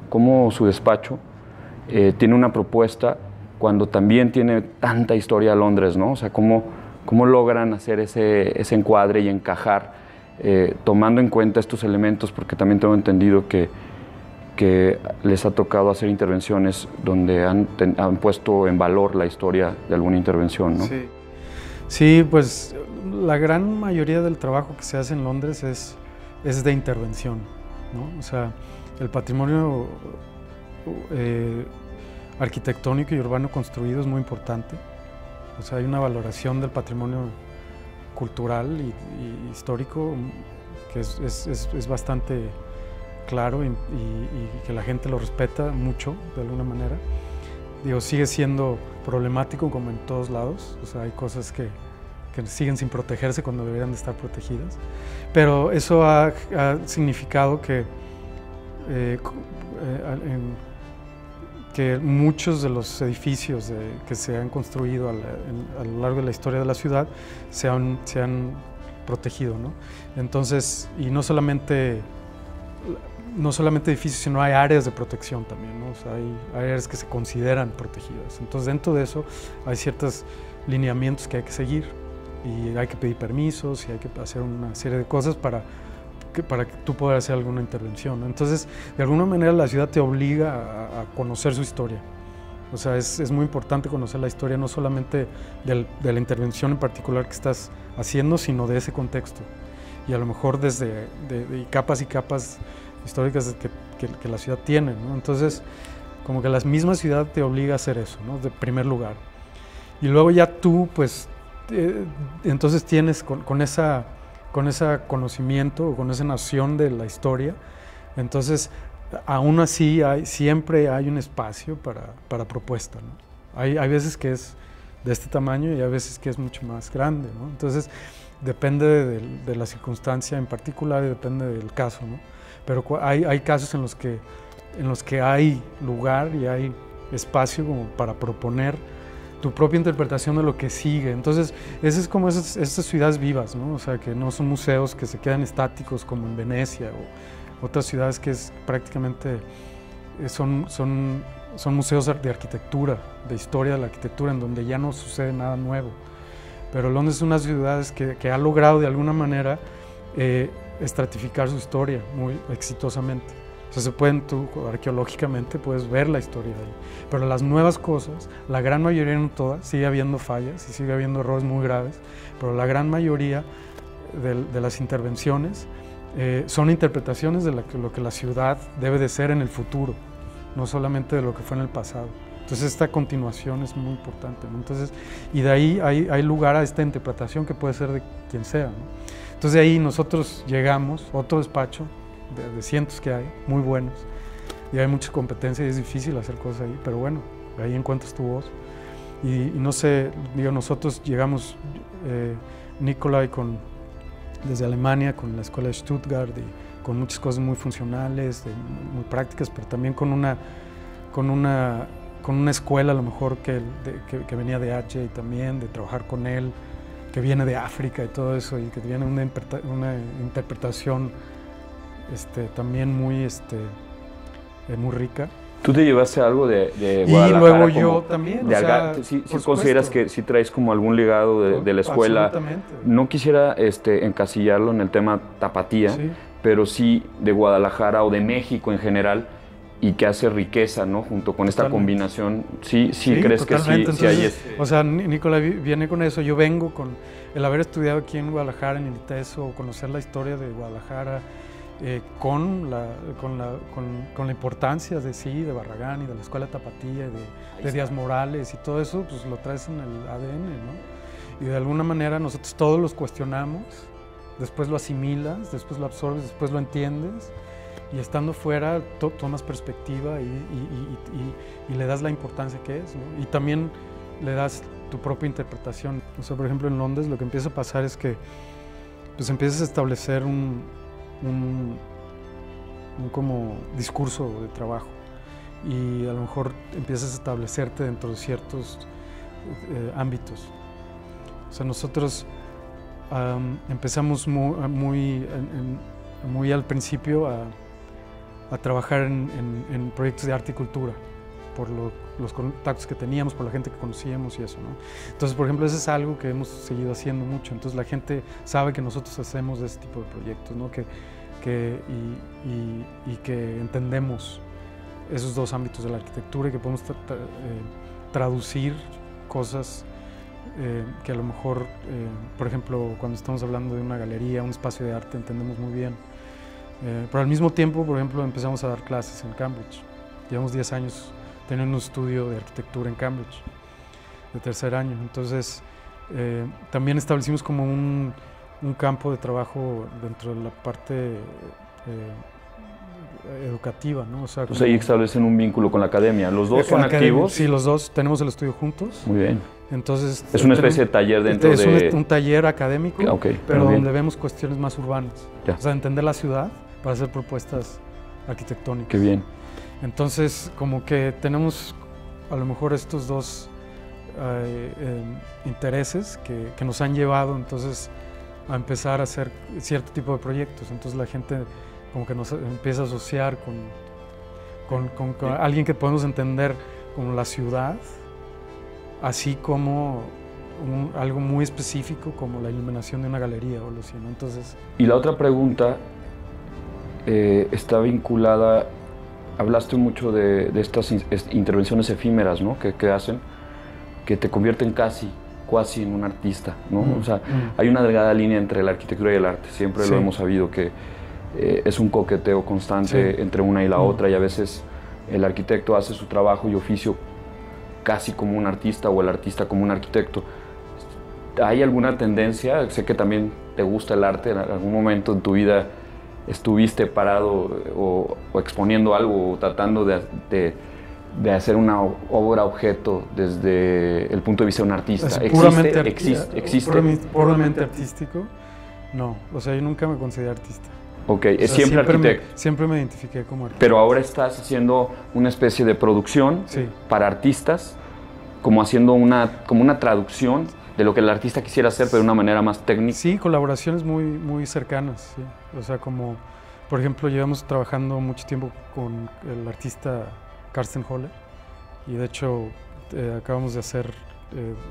cómo su despacho tiene una propuesta cuando también tiene tanta historia Londres, ¿no? O sea, cómo logran hacer ese encuadre y encajar, tomando en cuenta estos elementos, porque también tengo entendido que les ha tocado hacer intervenciones donde han puesto en valor la historia de alguna intervención, ¿no? Sí. Sí, pues la gran mayoría del trabajo que se hace en Londres es de intervención, ¿no? O sea, el patrimonio arquitectónico y urbano construido es muy importante. O sea, hay una valoración del patrimonio cultural y histórico que es bastante claro y que la gente lo respeta mucho de alguna manera. Digo, sigue siendo problemático como en todos lados, o sea, hay cosas que siguen sin protegerse cuando deberían de estar protegidas, pero eso ha significado que muchos de los edificios que se han construido a lo largo de la historia de la ciudad se han protegido, ¿no? Entonces, y no solamente edificios, sino hay áreas de protección también, ¿no? O sea, hay áreas que se consideran protegidas. Entonces, dentro de eso hay ciertos lineamientos que hay que seguir y hay que pedir permisos y hay que hacer una serie de cosas para que tú puedas hacer alguna intervención, ¿no? Entonces, de alguna manera la ciudad te obliga a conocer su historia. O sea, es muy importante conocer la historia no solamente de la intervención en particular que estás haciendo, sino de ese contexto. Y a lo mejor desde capas y capas históricas que la ciudad tiene, ¿no? Entonces, como que la misma ciudad te obliga a hacer eso, ¿no? De primer lugar. Y luego ya tú, pues, entonces tienes con ese conocimiento, con esa noción de la historia, entonces, aún así, siempre hay un espacio para propuesta, ¿no? Hay veces que es de este tamaño y hay veces que es mucho más grande, ¿no? Entonces, depende de la circunstancia en particular y depende del caso, ¿no? Pero hay casos en los que hay lugar y hay espacio como para proponer tu propia interpretación de lo que sigue. Entonces, ese es como esas ciudades vivas, ¿no? O sea, que no son museos que se quedan estáticos como en Venecia o otras ciudades que prácticamente son museos de arquitectura, de historia de la arquitectura, en donde ya no sucede nada nuevo. Pero Londres es una ciudad que ha logrado de alguna manera estratificar su historia muy exitosamente. O sea, tú arqueológicamente puedes ver la historia de ahí. Pero las nuevas cosas, la gran mayoría, no todas, sigue habiendo fallas y sigue habiendo errores muy graves, pero la gran mayoría de las intervenciones son interpretaciones de lo que la ciudad debe de ser en el futuro, no solamente de lo que fue en el pasado. Entonces esta continuación es muy importante, ¿no? Entonces, y de ahí hay lugar a esta interpretación que puede ser de quien sea, ¿no? Entonces de ahí nosotros llegamos, otro despacho de cientos que hay, muy buenos, y hay mucha competencia y es difícil hacer cosas ahí, pero bueno, ahí encuentras tu voz. Y no sé, digo, nosotros llegamos, Nicolai desde Alemania, con la escuela de Stuttgart, y con muchas cosas muy funcionales, muy prácticas, pero también con una escuela a lo mejor que venía de H también, de trabajar con él, que viene de África y todo eso, y que viene una interpretación también muy rica. ¿Tú te llevaste algo de Guadalajara? Y luego yo también. ¿Sí consideras que sí traes como algún legado de la escuela? Absolutamente. No quisiera encasillarlo en el tema tapatía, sí, pero sí de Guadalajara o de México en general, y que hace riqueza, ¿no? Junto con esta combinación. Sí, crees que sí, entonces, sí hay O sea, Nicolai viene con eso. Yo vengo con el haber estudiado aquí en Guadalajara, en el ITESO, conocer la historia de Guadalajara, con la importancia de Barragán y de la escuela tapatía, de Díaz Morales y todo eso, pues lo traes en el ADN, ¿no? Y de alguna manera nosotros todos los cuestionamos, después lo asimilas, después lo absorbes, después lo entiendes, y estando fuera tomas perspectiva y le das la importancia que es, ¿no? Y también le das tu propia interpretación. O sea, por ejemplo, en Londres lo que empieza a pasar es que pues empiezas a establecer un como discurso de trabajo, y a lo mejor empiezas a establecerte dentro de ciertos ámbitos. O sea, nosotros empezamos muy al principio a trabajar en proyectos de arte y cultura, por los contactos que teníamos, por la gente que conocíamos y eso, ¿no? Entonces, por ejemplo, eso es algo que hemos seguido haciendo mucho. Entonces, la gente sabe que nosotros hacemos ese tipo de proyectos, ¿no? Y que entendemos esos dos ámbitos de la arquitectura y que podemos traducir cosas que a lo mejor, por ejemplo, cuando estamos hablando de una galería, un espacio de arte, entendemos muy bien. Pero al mismo tiempo, por ejemplo, empezamos a dar clases en Cambridge. Llevamos 10 años teniendo un estudio de arquitectura en Cambridge, de tercer año. Entonces, también establecimos como un campo de trabajo dentro de la parte educativa, ¿no? O sea, entonces ahí establecen un vínculo con la academia. ¿Los dos son activos? Sí, los dos tenemos el estudio juntos. Muy bien. Entonces, es una especie de taller dentro de... Es un taller académico, pero donde vemos cuestiones más urbanas. Ya. O sea, entender la ciudad para hacer propuestas arquitectónicas. Qué bien. Entonces, como que tenemos a lo mejor estos dos intereses que nos han llevado entonces a empezar a hacer cierto tipo de proyectos. Entonces la gente como que nos empieza a asociar con alguien que podemos entender como la ciudad, así como algo muy específico como la iluminación de una galería o algo así, ¿no? Entonces, y la otra pregunta está vinculada, hablaste mucho de estas intervenciones efímeras, ¿no? que hacen, que te convierten casi en un artista, ¿no? O sea, hay una delgada línea entre la arquitectura y el arte, siempre lo hemos sabido, que es un coqueteo constante entre una y la otra, y a veces el arquitecto hace su trabajo y oficio casi como un artista, o el artista como un arquitecto. ¿Hay alguna tendencia? Sé que también te gusta el arte, en algún momento en tu vida estuviste parado o exponiendo algo, o tratando de hacer una obra objeto desde el punto de vista de un artista. ¿Existe? Puramente artístico, no. O sea, yo nunca me consideré artista. Ok, o sea, siempre arquitecto. Siempre me identifiqué como artista. Pero ahora estás haciendo una especie de producción para artistas, como haciendo como una traducción de lo que el artista quisiera hacer, pero de una manera más técnica. Sí, colaboraciones muy cercanas, sí. O sea, como, por ejemplo, llevamos trabajando mucho tiempo con el artista Karsten Holler, y de hecho acabamos de hacer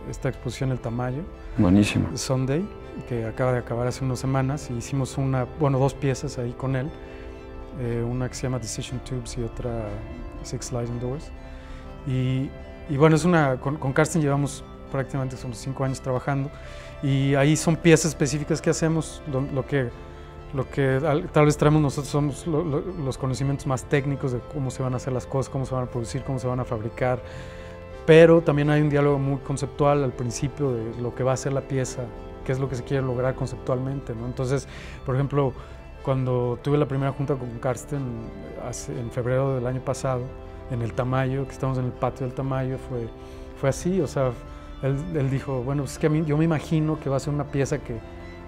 esta exposición El Tamayo. Buenísimo. Sunday, que acaba de acabar hace unas semanas, y hicimos dos piezas ahí con él, una que se llama Decision Tubes y otra Six Sliding Doors. Y bueno, con Karsten llevamos prácticamente 5 años trabajando, y ahí son piezas específicas que hacemos. Lo que tal vez traemos nosotros somos los conocimientos más técnicos de cómo se van a hacer las cosas, cómo se van a producir, cómo se van a fabricar, pero también hay un diálogo muy conceptual al principio de lo que va a ser la pieza, qué es lo que se quiere lograr conceptualmente, ¿no? Entonces, por ejemplo, cuando tuve la primera junta con Karsten en febrero del año pasado, en el Tamayo, que estamos en el patio del Tamayo, fue así. O sea, él dijo, bueno, es que yo me imagino que va a ser una pieza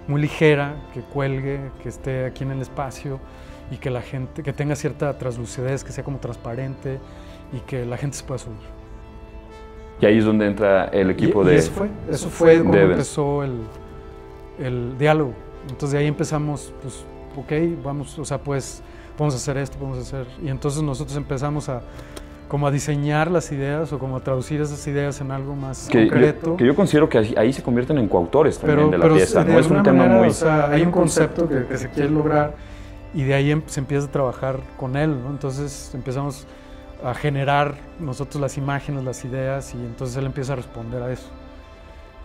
muy ligera, que cuelgue, que esté aquí en el espacio, y que la gente, que tenga cierta translucidez, que sea como transparente, y que la gente se pueda subir. Y ahí es donde entra el equipo de... Eso fue cuando empezó el diálogo. Entonces de ahí empezamos, pues, ok, vamos, o sea, pues, podemos hacer esto, podemos hacer... Y entonces nosotros empezamos a diseñar las ideas, o como a traducir esas ideas en algo más concreto. Que yo considero que ahí se convierten en coautores también de la pieza, ¿no? Es un tema muy... O sea, hay un concepto que se quiere lograr, y de ahí se empieza a trabajar con él, ¿no? Entonces empezamos a generar nosotros las imágenes, las ideas, y entonces él empieza a responder a eso.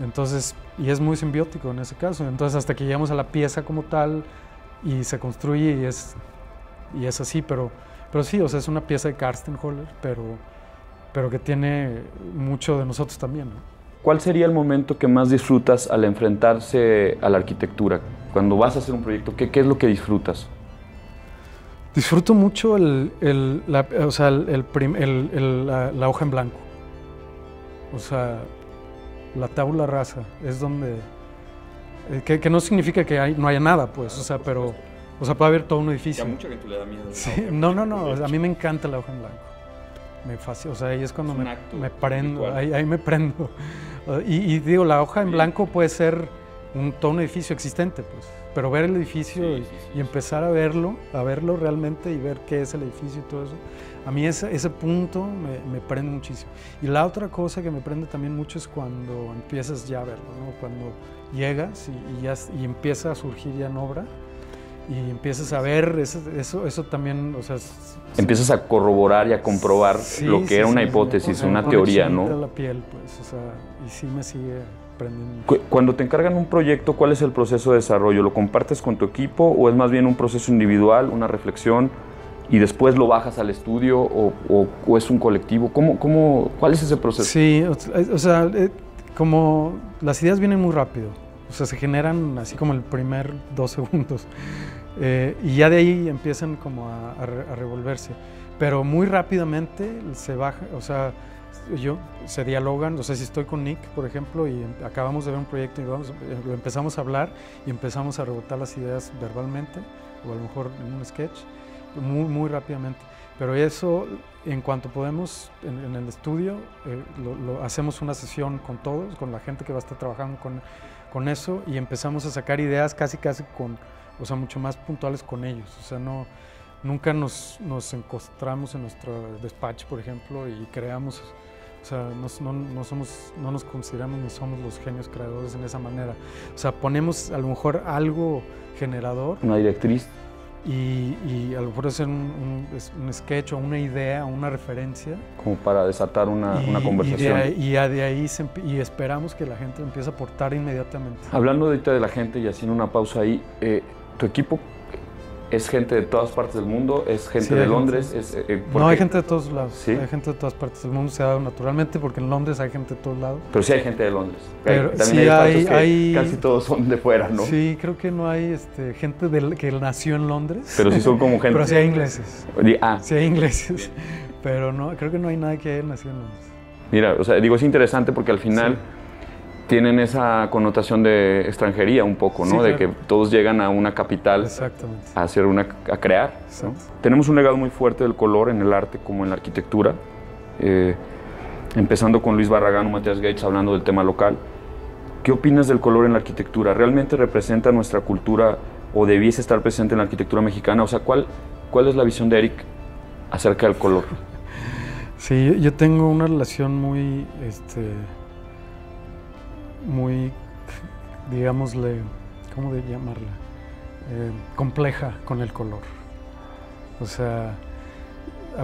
Entonces, y es muy simbiótico en ese caso. Entonces, hasta que llegamos a la pieza como tal, y se construye, y es así, pero sí, o sea, es una pieza de Karsten Holler, pero que tiene mucho de nosotros también, ¿no? ¿Cuál sería el momento que más disfrutas al enfrentarse a la arquitectura? Cuando vas a hacer un proyecto, ¿qué es lo que disfrutas? Disfruto mucho la hoja en blanco. O sea, la tabula rasa es donde... Que no significa que no haya nada, pues, o sea, pero... O sea, puede haber todo un edificio. A mucha gente le da miedo. Sí, no, o sea, a mí me encanta la hoja en blanco. Me fascina, o sea, ahí es cuando me prendo, ahí me prendo. Y digo, la hoja en blanco puede ser todo un edificio existente, pues. pero ver el edificio Sí. y empezar a verlo realmente y ver qué es el edificio y todo eso, a mí ese punto me prende muchísimo. Y la otra cosa que me prende también mucho es cuando empiezas ya a verlo, ¿no? Cuando llegas y empieza a surgir ya en obra y empiezas a ver eso también, o sea... Empiezas a corroborar y a comprobar lo que era una hipótesis, una teoría, ¿no? La piel, pues, o sea, y sí me sigue prendiendo. Cuando te encargan un proyecto, ¿cuál es el proceso de desarrollo? ¿Lo compartes con tu equipo o es más bien un proceso individual, una reflexión y después lo bajas al estudio o es un colectivo? ¿Cuál es ese proceso? Sí, o sea, como las ideas vienen muy rápido, o sea, se generan así como el primer 2 segundos. Y ya de ahí empiezan como a revolverse, pero muy rápidamente se baja, o sea, se dialogan, o sea, si estoy con Nick, por ejemplo, y acabamos de ver un proyecto y empezamos a hablar y empezamos a rebotar las ideas verbalmente, o a lo mejor en un sketch, muy rápidamente. Pero eso, en cuanto podemos, en el estudio, hacemos una sesión con todos, con la gente que va a estar trabajando con eso, y empezamos a sacar ideas casi o sea, mucho más puntuales con ellos. O sea, nunca nos encontramos en nuestro despacho, por ejemplo, y creamos, o sea, no nos consideramos ni somos los genios creadores en esa manera. O sea, ponemos a lo mejor algo generador. Una directriz. Y a lo mejor hacer un sketch o una idea, una referencia. Como para desatar una conversación. Y de ahí esperamos que la gente empiece a aportar inmediatamente. Hablando ahorita de la gente y haciendo una pausa ahí, ¿tu equipo es gente de todas partes del mundo? ¿Es gente de Londres? No, hay gente de todos lados. ¿Sí? Hay gente de todas partes del mundo, se ha dado naturalmente, porque en Londres hay gente de todos lados. Pero sí hay gente de Londres. Pero también sí hay casi todos son de fuera, ¿no? Sí, creo que no hay gente que nació en Londres. Pero sí son como gente... Pero sí hay ingleses. Ah. Sí hay ingleses. Pero no, creo que no hay nadie que haya nacido en Londres. Mira, o sea, digo, es interesante porque al final... Sí. Tienen esa connotación de extranjería un poco, ¿no? Sí, claro. De que todos llegan a una capital a crear, ¿no? Tenemos un legado muy fuerte del color en el arte como en la arquitectura, empezando con Luis Barragán o Matías Gates hablando del tema local. ¿Qué opinas del color en la arquitectura? ¿Realmente representa nuestra cultura o debiese estar presente en la arquitectura mexicana? O sea, ¿cuál es la visión de Eric acerca del color? Sí, yo tengo una relación muy, digámosle, ¿cómo de llamarla? Compleja con el color. O sea,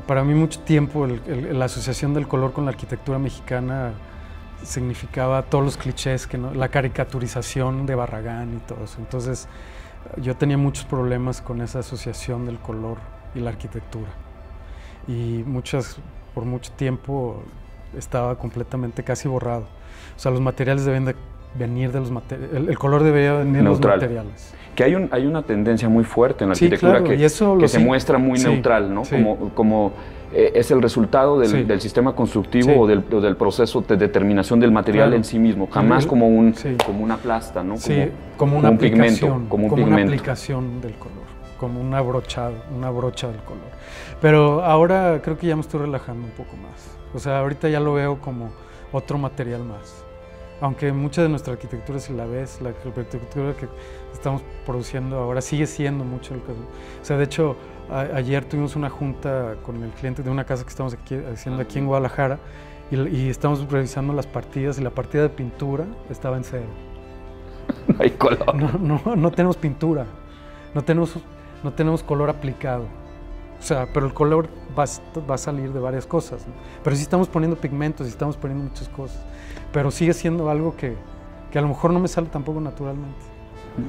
para mí mucho tiempo la asociación del color con la arquitectura mexicana significaba todos los clichés, la caricaturización de Barragán y todo eso. Entonces, yo tenía muchos problemas con esa asociación del color y la arquitectura. Y por mucho tiempo estaba completamente casi borrado. O sea, los materiales deben de venir de los materiales, el color debería venir de los materiales. Que hay una tendencia muy fuerte en la arquitectura, claro, que se muestra muy neutral, ¿no? Sí. Como es el resultado del sistema constructivo o del proceso de determinación del material en sí mismo, jamás como una plasta, ¿no? Como una pigmento, como un pigmento. Una aplicación del color, como una brocha del color. Pero ahora creo que ya me estoy relajando un poco más. O sea, ahorita ya lo veo como otro material más. Aunque mucha de nuestra arquitectura, si la ves, la arquitectura que estamos produciendo ahora sigue siendo mucho el caso. O sea, de hecho, ayer tuvimos una junta con el cliente de una casa que estamos haciendo aquí en Guadalajara y estamos revisando las partidas y la partida de pintura estaba en 0. No hay color. No tenemos pintura, no tenemos color aplicado. O sea, pero el color va a salir de varias cosas, ¿no? Pero sí estamos poniendo pigmentos, sí estamos poniendo muchas cosas. Pero sigue siendo algo que a lo mejor no me sale tampoco naturalmente.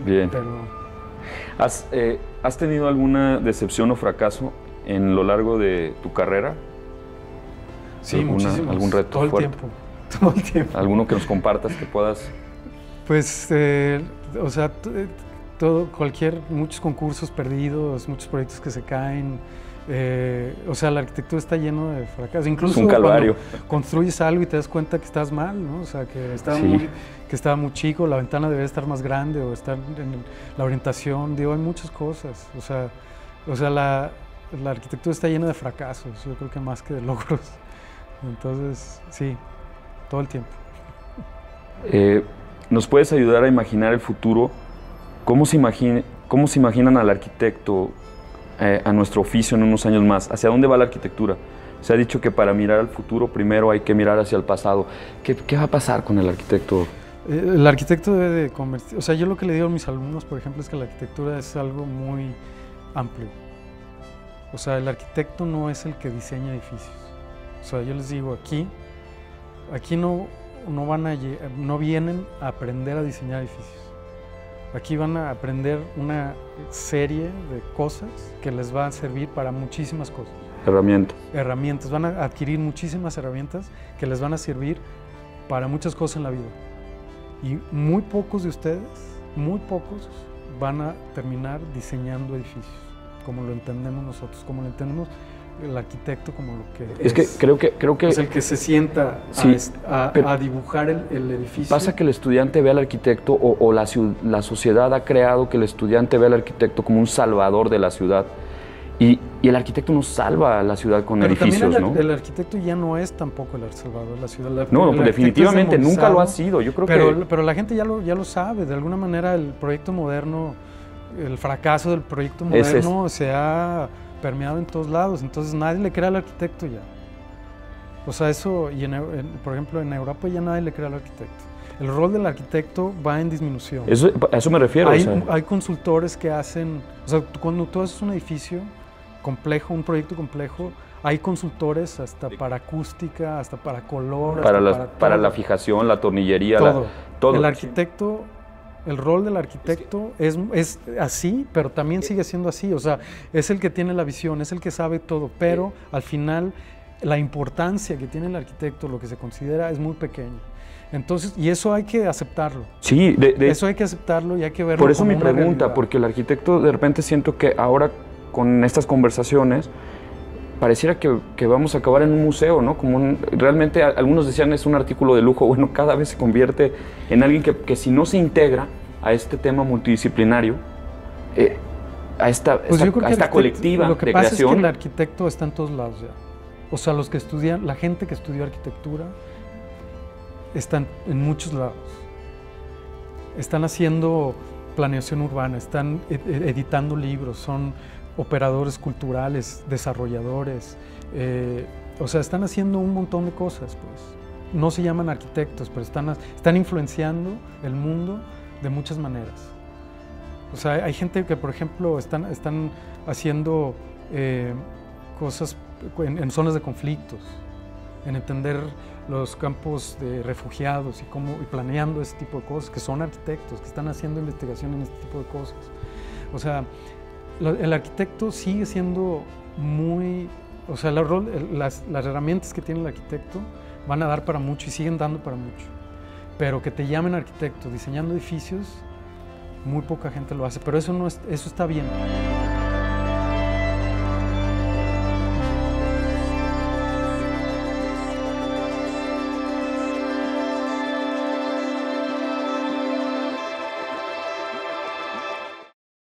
Bien. Pero... ¿Has tenido alguna decepción o fracaso en lo largo de tu carrera? Sí, muchísimos. ¿Algún reto todo el fuerte? Todo el tiempo. ¿Alguno que nos compartas que puedas...? Pues, o sea, muchos concursos perdidos, muchos proyectos que se caen. O sea, la arquitectura está lleno de fracasos. Incluso es un calvario. Cuando construyes algo y te das cuenta que estás mal, ¿no? O sea, que estaba muy chico, la ventana debe estar más grande o estar en la orientación. Digo, hay muchas cosas. O sea, la arquitectura está llena de fracasos, yo creo que más que de logros. Entonces, sí, todo el tiempo. ¿Nos puedes ayudar a imaginar el futuro ¿Cómo se imaginan al arquitecto, a nuestro oficio en unos años más? ¿Hacia dónde va la arquitectura? Se ha dicho que para mirar al futuro primero hay que mirar hacia el pasado. ¿Qué va a pasar con el arquitecto? El arquitecto debe de convertir, o sea, yo lo que le digo a mis alumnos, por ejemplo, es que la arquitectura es algo muy amplio. O sea, el arquitecto no es el que diseña edificios. O sea, yo les digo, aquí no vienen a aprender a diseñar edificios. Aquí van a aprender una serie de cosas que les va a servir para muchísimas cosas. Herramientas. Van a adquirir muchísimas herramientas que les van a servir para muchas cosas en la vida. Y muy pocos de ustedes, muy pocos, van a terminar diseñando edificios, como lo entendemos nosotros, como lo entendemos el arquitecto, como lo que es que creo que es el que se sienta sí, a dibujar el edificio. Pasa que el estudiante ve al arquitecto o la sociedad ha creado que el estudiante ve al arquitecto como un salvador de la ciudad. Y el arquitecto no salva a la ciudad con edificios, ¿no? El arquitecto ya no es tampoco el salvador de la ciudad. No, definitivamente nunca lo ha sido. Yo creo pero la gente ya lo sabe. De alguna manera el proyecto moderno, el fracaso del proyecto moderno se ha permeado en todos lados. Entonces nadie le cree al arquitecto ya. O sea, eso, por ejemplo, en Europa ya nadie le cree al arquitecto. El rol del arquitecto va en disminución. A eso me refiero. Hay consultores que hacen, o sea, cuando tú haces un edificio complejo, un proyecto complejo, hay consultores hasta para acústica, hasta para color, para la fijación, la tornillería, todo. El arquitecto, el rol del arquitecto es así, pero también sigue siendo así. O sea, es el que tiene la visión, es el que sabe todo, pero al final la importancia que tiene el arquitecto, lo que se considera, es muy pequeño. Entonces, y eso hay que aceptarlo. Sí, eso hay que aceptarlo y hay que verlo. Por eso como mi pregunta, realidad. porque el arquitecto de repente siento que ahora con estas conversaciones pareciera que vamos a acabar en un museo, ¿no? Realmente algunos decían es un artículo de lujo. Bueno, cada vez se convierte en alguien que si no se integra a este tema multidisciplinario, a esta colectiva de creación. Lo que pasa es que el arquitecto está en todos lados ya. O sea, los que estudian, la gente que estudió arquitectura están en muchos lados. Están haciendo planeación urbana, están editando libros, son operadores culturales, desarrolladores, o sea, están haciendo un montón de cosas, pues. No se llaman arquitectos, pero están influenciando el mundo de muchas maneras. O sea, hay gente que, por ejemplo, están haciendo cosas en zonas de conflictos, en entender los campos de refugiados y planeando ese tipo de cosas, que son arquitectos, que están haciendo investigación en este tipo de cosas. O sea, el arquitecto sigue siendo muy, o sea, las herramientas que tiene el arquitecto van a dar para mucho y siguen dando para mucho. Pero que te llamen arquitecto diseñando edificios, muy poca gente lo hace, pero eso está bien.